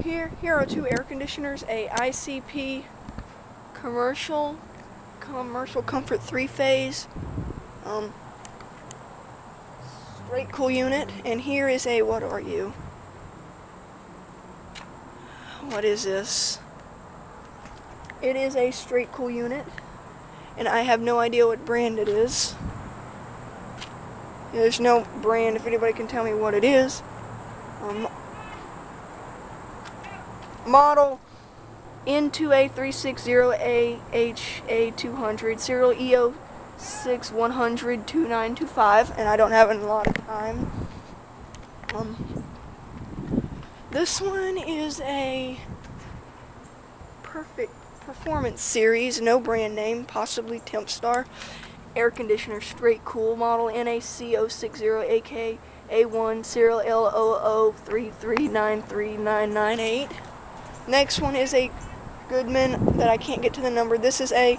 Here are two air conditioners, a ICP commercial comfort 3-phase straight cool unit, and here is a, what are you? What is this? It is a straight cool unit, and I have no idea what brand it is. There's no brand, if anybody can tell me what it is. Model N2A360AHA200, serial EO6102925, and I don't have a lot of time. This one is a perfect performance series, no brand name, possibly Tempstar. Air conditioner, straight cool, model NAC060AKA1, serial L0033939998. Next one is a Goodman that I can't get to the number. This is a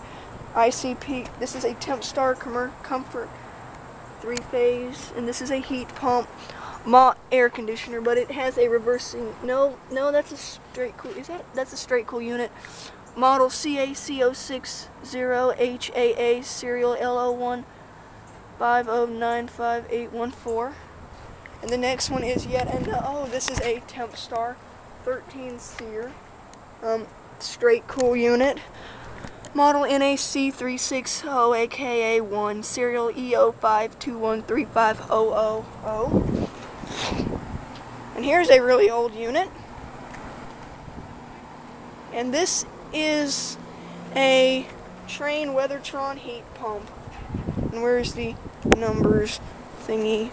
ICP. This is a Tempstar Comfort 3-phase, and this is a heat pump air conditioner, but it has a reversing. No, that's a straight cool. That's a straight cool unit. Model CAC060HAA, serial L0150958114. And the next one is this is a Tempstar 13 SEER straight cool unit. Model NAC360AKA1, serial EO5213500. And here's a really old unit. And this is a Train Weathertron heat pump. And where's the numbers thingy?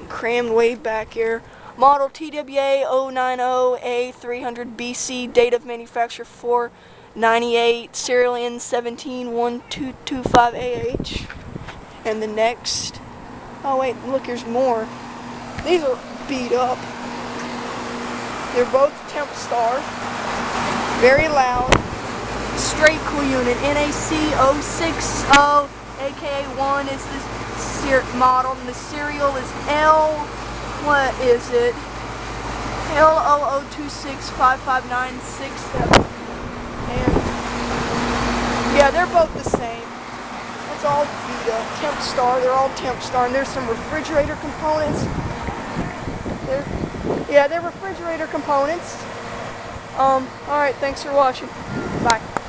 Crammed way back here. Model TWA090A300BC, date of manufacture 498, serial N171225AH. And the next, oh wait, look, there's more. These are beat up. They're both Tempstar. Very loud. Straight cool unit. NAC060 AKA1 is this model, and the serial is what is it? L00265596. And yeah, they're both the same. It's all beat up. Tempstar. They're all Tempstar, and there's some refrigerator components. They're refrigerator components. Alright, thanks for watching. Bye.